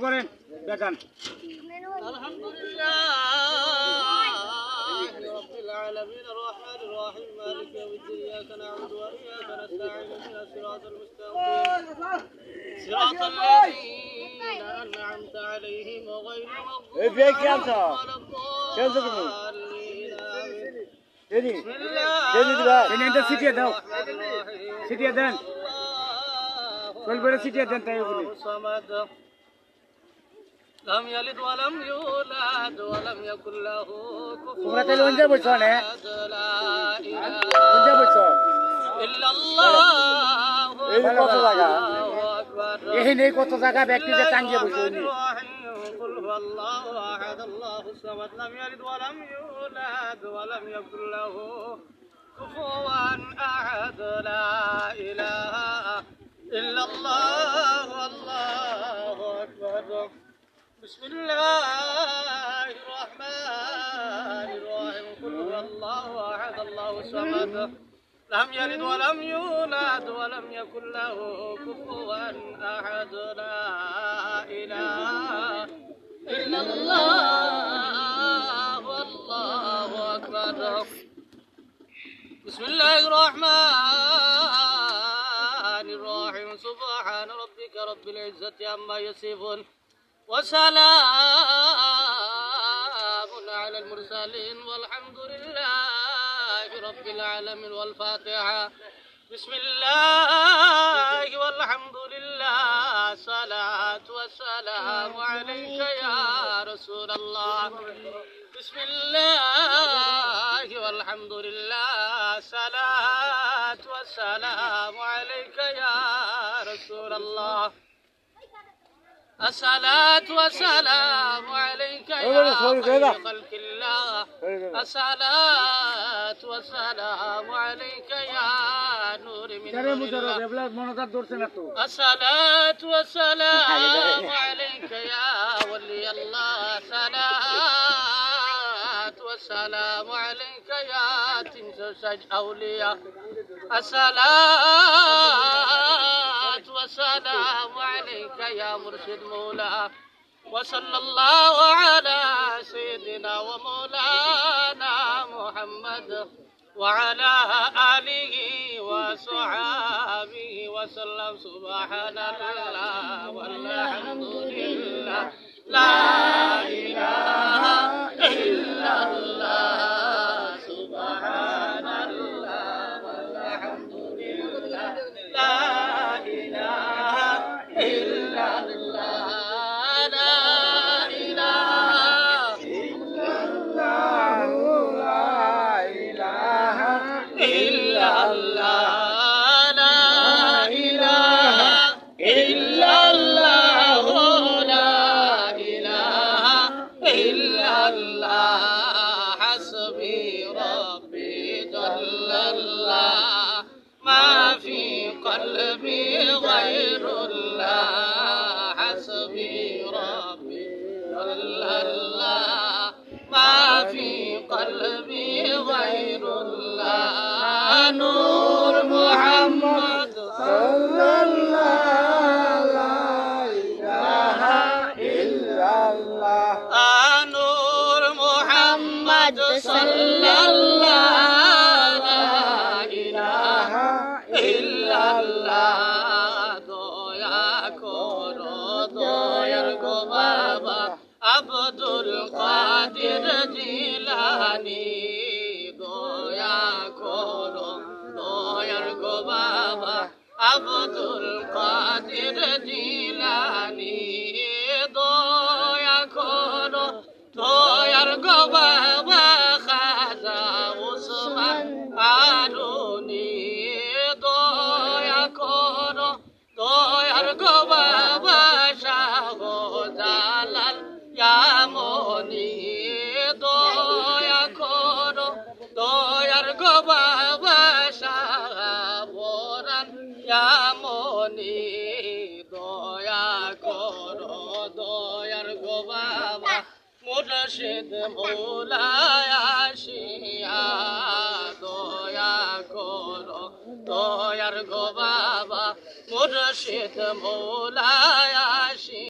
করেন দেখান আলহামদুলিল্লাহ রাব্বিল আলামিন আর রহমানির রহিম মালিক ইয়াউমিদ্দিন ইয়াকা না'বুদু ওয়া ইয়াকা নাস্তাঈন ইহদিনাস সিরাতাল মুস্তাকিম সিরাতাল লাযীনা আন'আমতা আলাইহিম গায়রিল মাগদুবি এই বে কি আমছা কেন তো তুমি দেনি দেনি দিবা দেনি এটা সিটিয়ে দাও সিটিয়ে দেন বলবরে সিটিয়ে দেন তাই বলি لم يلد ولم يولد ولم يكن له তোমরা তাহলে ওনজা বলছো না لا إله ওনজা বলছো إلا الله এই কত জায়গা أكبر এই নেই কত জায়গা ব্যক্তি যে টাঙ্গিয়ে বসে উনি قل هو الله أحد الله الصمد لم يلد ولم يولد ولم يكن له كفوا أحد لا إله إلا الله والله أكبر بسم الله الرحمن الرحيم قل هو الله أحد الله الصمد لم يلد ولم يولد ولم يكن له كفوا أحد لا إله إلا الله والله أكبر بسم الله الرحمن الرحيم سبحان ربك رب العزة عما يصفون وسلام على المرسلين والحمد لله رب العالمين والفاتحة بسم الله والحمد لله صلاة والسلام عليك يا رسول الله بسم الله والحمد لله صلاة والسلام عليك يا رسول الله الصلاة والسلام عليك يا خير خلق الله الصلاة والسلام عليك يا نور من نور الله الصلاة والسلام عليك يا ولي الله الصلاة والسلام عليك يا تنسج أولياء الصلاة والسلام عليك يا مرشد مولا وصلى الله على سيدنا ومولانا محمد وعلى آله وصحابه وسلم سبحان الله والحمد لله لا إله إلا الله سبحان الله والحمد لله لا إله إلا الله لا إله إلا الله لا إله إلا الله لا إله إلا الله حسبي ربي جل الله ما في قلبي غير الله حسبي ربي جل الله ما في قلبي غير الله نور محمد صلى الله لا إله إلا الله نور محمد صلى الله لا إله إلا الله দয়া করো দয়ার গো বাবা আব্দুল কাদের জিলানী দয়া করো দয়ার গো বাবা আব্দুল কাদের জিলানী দয়া করো দয়ার গো বাবা খাজা উসমান আরুনি দয়া করো দয়ার গো বাবা শাহ জালাল ইয়ামনি দয়া করো দয়ার গো বাবা শাহ বরান ইয়ামনি দয়া করো দয়ার গো বাবা মুর্শিদ মৌলায় আসিয়া দয়া করো দয়ার গো বাবা মুর্শিদ মৌলায় আসিয়া